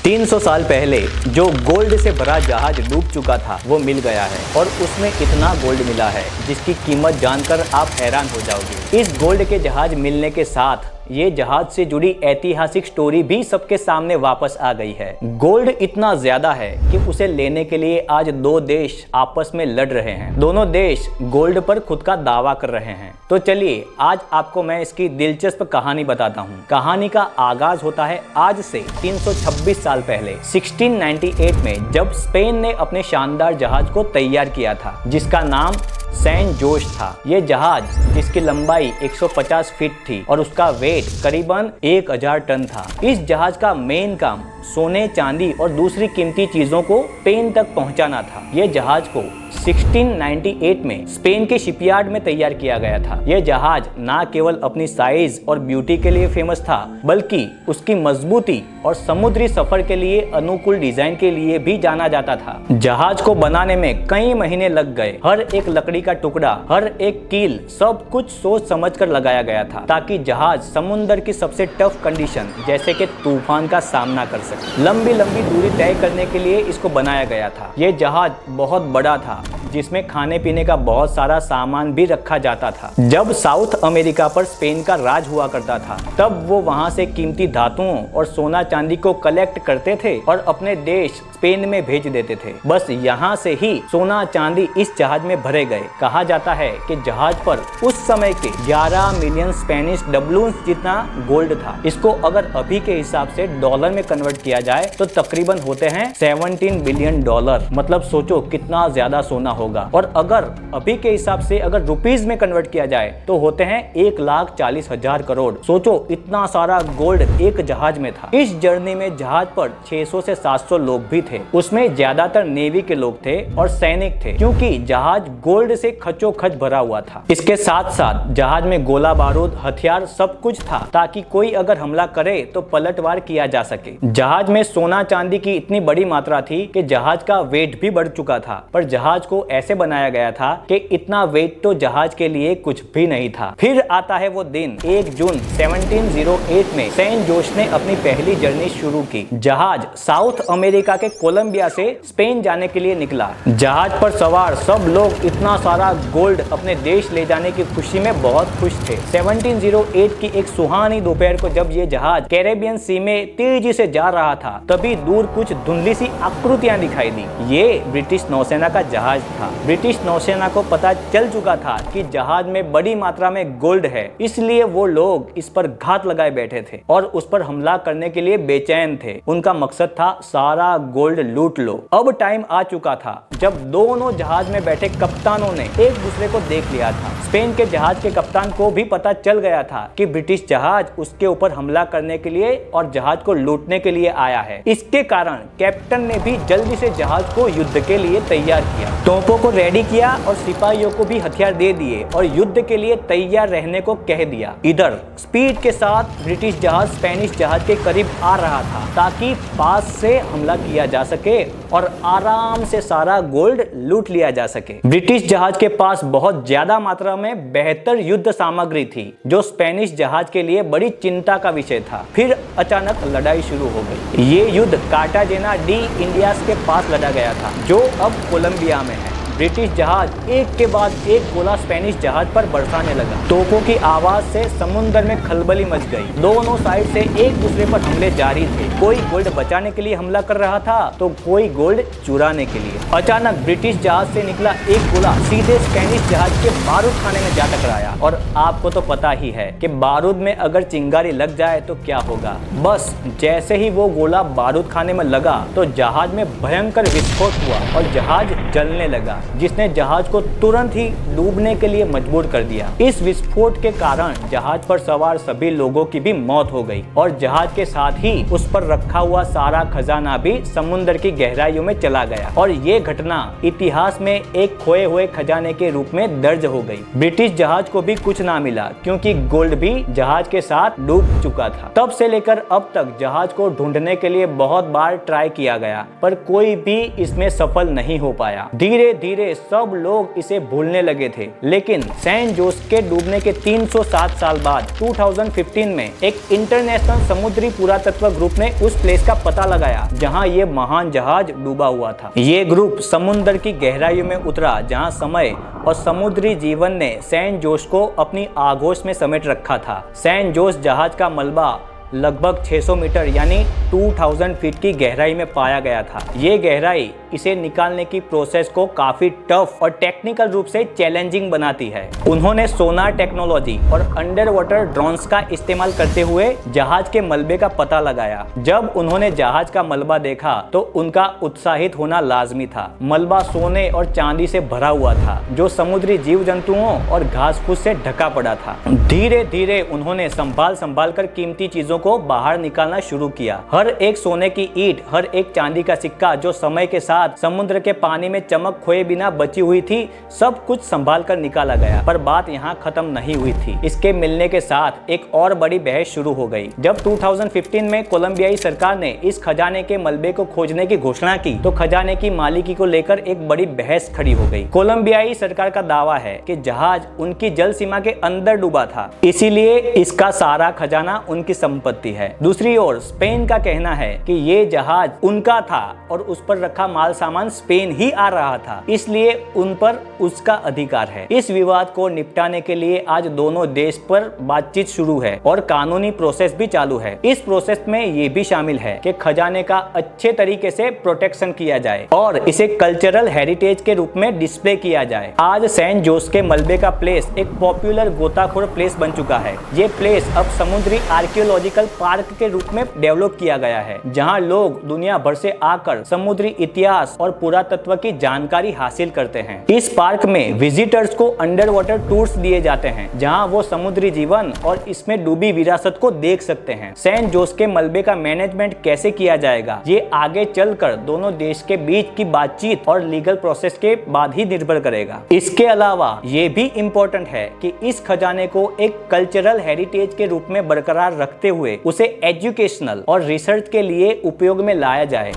300 साल पहले जो गोल्ड से भरा जहाज डूब चुका था वो मिल गया है और उसमें इतना गोल्ड मिला है जिसकी कीमत जानकर आप हैरान हो जाओगे। इस गोल्ड के जहाज मिलने के साथ ये जहाज से जुड़ी ऐतिहासिक स्टोरी भी सबके सामने वापस आ गई है। गोल्ड इतना ज्यादा है कि उसे लेने के लिए आज दो देश आपस में लड़ रहे हैं। दोनों देश गोल्ड पर खुद का दावा कर रहे हैं। तो चलिए आज आपको मैं इसकी दिलचस्प कहानी बताता हूँ। कहानी का आगाज होता है आज से 326 साल पहले 1698 में, जब स्पेन ने अपने शानदार जहाज को तैयार किया था जिसका नाम सेंट जोस था। ये जहाज जिसकी लंबाई 150 फीट थी और उसका वेट करीबन 1000 टन था। इस जहाज का मेन काम सोने, चांदी और दूसरी कीमती चीजों को स्पेन तक पहुंचाना था। ये जहाज को 1698 में स्पेन के शिपयार्ड में तैयार किया गया था। यह जहाज ना केवल अपनी साइज और ब्यूटी के लिए फेमस था, बल्कि उसकी मजबूती और समुद्री सफर के लिए अनुकूल डिजाइन के लिए भी जाना जाता था। जहाज को बनाने में कई महीने लग गए। हर एक लकड़ी का टुकड़ा, हर एक कील, सब कुछ सोच समझकर लगाया गया था ताकि जहाज समुद्र की सबसे टफ कंडीशन जैसे कि तूफान का सामना कर सके। लंबी लंबी दूरी तय करने के लिए इसको बनाया गया था। यह जहाज बहुत बड़ा था जिसमें खाने पीने का बहुत सारा सामान भी रखा जाता था। जब साउथ अमेरिका पर स्पेन का राज हुआ करता था तब वो वहां से कीमती धातुओं और सोना चांदी को कलेक्ट करते थे और अपने देश स्पेन में भेज देते थे। बस यहाँ से ही सोना चांदी इस जहाज में भरे गए। कहा जाता है कि जहाज पर उस समय के 11 मिलियन स्पेनिश डबलून्स जितना गोल्ड था। इसको अगर अभी के हिसाब से डॉलर में कन्वर्ट किया जाए तो तकरीबन होते हैं 17 बिलियन डॉलर। मतलब सोचो कितना ज्यादा सोना होगा। और अगर अभी के हिसाब से अगर रुपीज में कन्वर्ट किया जाए तो होते हैं 1,40,000 करोड़। सोचो इतना सारा गोल्ड एक जहाज में था। इस जर्नी में जहाज पर 600 से 700 लोग भी थे। उसमें ज्यादातर नेवी के लोग थे और सैनिक थे, क्योंकि जहाज गोल्ड से खचोखच भरा हुआ था। इसके साथ साथ जहाज में गोला बारूद, हथियार सब कुछ था ताकि कोई अगर हमला करे तो पलटवार किया जा सके। जहाज में सोना चांदी की इतनी बड़ी मात्रा थी कि जहाज का वेट भी बढ़ चुका था, पर जहाज को ऐसे बनाया गया था कि इतना वेट तो जहाज के लिए कुछ भी नहीं था। फिर आता है वो दिन 1 जून 1708 में सेंट जोस ने अपनी पहली जर्नी शुरू की। जहाज साउथ अमेरिका के कोलंबिया से स्पेन जाने के लिए निकला। जहाज पर सवार सब लोग इतना सारा गोल्ड अपने देश ले जाने की खुशी में बहुत खुश थे। 1708 की एक सुहानी दोपहर को जब ये जहाज कैरेबियन सी में तेजी से जा रहा था तभी दूर कुछ धुंधली सी आकृतियां दिखाई दी। ये ब्रिटिश नौसेना का जहाज था। ब्रिटिश नौसेना को पता चल चुका था कि जहाज में बड़ी मात्रा में गोल्ड है, इसलिए वो लोग इस पर घात लगाए बैठे थे और उस पर हमला करने के लिए बेचैन थे। उनका मकसद था सारा गोल्ड लूट लो। अब टाइम आ चुका था जब दोनों जहाज में बैठे कप्तानों ने एक दूसरे को देख लिया था। स्पेन के जहाज के कप्तान को भी पता चल गया था कि ब्रिटिश जहाज उसके ऊपर हमला करने के लिए और जहाज को लूटने के लिए आया है। इसके कारण कैप्टन ने भी जल्दी से जहाज को युद्ध के लिए तैयार किया, तोपों को रेडी किया और सिपाहियों को भी हथियार दे दिए और युद्ध के लिए तैयार रहने को कह दिया। इधर स्पीड के साथ ब्रिटिश जहाज स्पेनिश जहाज के करीब आ रहा था ताकि पास से हमला किया जा सके और आराम से सारा गोल्ड लूट लिया जा सके। ब्रिटिश जहाज के पास बहुत ज्यादा मात्रा में बेहतर युद्ध सामग्री थी जो स्पेनिश जहाज के लिए बड़ी चिंता का विषय था। फिर अचानक लड़ाई शुरू हो गई। ये युद्ध कार्टाजेना डी इंडियाज के पास लड़ा गया था जो अब कोलंबिया में है। ब्रिटिश जहाज एक के बाद एक गोला स्पेनिश जहाज पर बरसाने लगा। तोपों की आवाज से समुद्र में खलबली मच गई। दोनों साइड से एक दूसरे पर हमले जारी थे। कोई गोल्ड बचाने के लिए हमला कर रहा था तो कोई गोल्ड चुराने के लिए। अचानक ब्रिटिश जहाज से निकला एक गोला सीधे स्पेनिश जहाज के बारूद खाने में जा टकराया। और आपको तो पता ही है कि बारूद में अगर चिंगारी लग जाए तो क्या होगा। बस जैसे ही वो गोला बारूद खाने में लगा तो जहाज में भयंकर विस्फोट हुआ और जहाज जलने लगा, जिसने जहाज को तुरंत ही डूबने के लिए मजबूर कर दिया। इस विस्फोट के कारण जहाज पर सवार सभी लोगों की भी मौत हो गई और जहाज के साथ ही उस पर रखा हुआ सारा खजाना भी समुद्र की गहराइयों में चला गया। और ये घटना इतिहास में एक खोए हुए खजाने के रूप में दर्ज हो गई। ब्रिटिश जहाज को भी कुछ ना मिला क्योंकि गोल्ड भी जहाज के साथ डूब चुका था। तब से लेकर अब तक जहाज को ढूंढने के लिए बहुत बार ट्राई किया गया पर कोई भी इसमें सफल नहीं हो पाया। धीरे धीरे धीरे सब लोग इसे भूलने लगे थे। लेकिन सैन जोस के डूबने के 307 साल बाद 2015 में एक इंटरनेशनल समुद्री पुरातत्व ग्रुप ने उस प्लेस का पता लगाया जहां ये महान जहाज डूबा हुआ था। ये ग्रुप समुद्र की गहराइयों में उतरा जहां समय और समुद्री जीवन ने सैन जोस को अपनी आगोश में समेट रखा था। सैन जोस जहाज का मलबा लगभग 600 मीटर यानी 2000 फीट की गहराई में पाया गया था। ये गहराई इसे निकालने की प्रोसेस को काफी टफ और टेक्निकल रूप से चैलेंजिंग बनाती है। उन्होंने सोनार टेक्नोलॉजी और अंडर वाटर ड्रोन्स का इस्तेमाल करते हुए जहाज के मलबे का पता लगाया। जब उन्होंने जहाज का मलबा देखा तो उनका उत्साहित होना लाजमी था। मलबा सोने और चांदी से भरा हुआ था जो समुद्री जीव जंतुओं और घास फूस से ढका पड़ा था। धीरे धीरे उन्होंने संभाल कर कीमती चीजों को बाहर निकालना शुरू किया। हर एक सोने की ईंट, हर एक चांदी का सिक्का जो समय के साथ समुद्र के पानी में चमक खोए बिना बची हुई थी, सब कुछ संभाल कर निकाला गया। पर बात यहाँ खत्म नहीं हुई थी। इसके मिलने के साथ एक और बड़ी बहस शुरू हो गई। जब 2015 में कोलंबियाई सरकार ने इस खजाने के मलबे को खोजने की घोषणा की तो खजाने की मालिकी को लेकर एक बड़ी बहस खड़ी हो गई। कोलंबियाई सरकार का दावा है कि जहाज उनकी जल सीमा के अंदर डूबा था, इसीलिए इसका सारा खजाना उनकी संपत्ति है। दूसरी ओर स्पेन का कहना है कि ये जहाज उनका था और उस पर रखा माल सामान स्पेन ही आ रहा था, इसलिए उन पर उसका अधिकार है। इस विवाद को निपटाने के लिए आज दोनों देश पर बातचीत शुरू है और कानूनी प्रोसेस भी चालू है। इस प्रोसेस में ये भी शामिल है कि खजाने का अच्छे तरीके से प्रोटेक्शन किया जाए और इसे कल्चरल हेरिटेज के रूप में डिस्प्ले किया जाए। आज सैन जोस के मलबे का प्लेस एक पॉपुलर गोताखोर प्लेस बन चुका है। ये प्लेस अब समुद्री आर्कियोलॉजिकल पार्क के रूप में डेवलप किया गया है, जहां लोग दुनिया भर से आकर समुद्री इतिहास और पुरातत्व की जानकारी हासिल करते हैं। इस पार्क में विजिटर्स को अंडर वाटर टूर्स दिए जाते हैं, जहां वो समुद्री जीवन और इसमें डूबी विरासत को देख सकते हैं। सैन जोस के मलबे का मैनेजमेंट कैसे किया जाएगा, ये आगे चलकर दोनों देश के बीच की बातचीत और लीगल प्रोसेस के बाद ही निर्भर करेगा। इसके अलावा ये भी इम्पोर्टेंट है कि इस खजाने को एक कल्चरल हेरिटेज के रूप में बरकरार रखते हुए उसे एजुकेशनल और रिसर्च के लिए उपयोग में लाया जाए।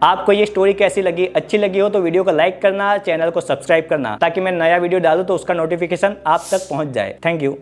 आपको ये स्टोरी कैसी लगी? अच्छी लगी हो तो वीडियो को लाइक करना, चैनल को सब्सक्राइब करना ताकि मैं नया वीडियो डालूं तो उसका नोटिफिकेशन आप तक पहुंच जाए। Thank you.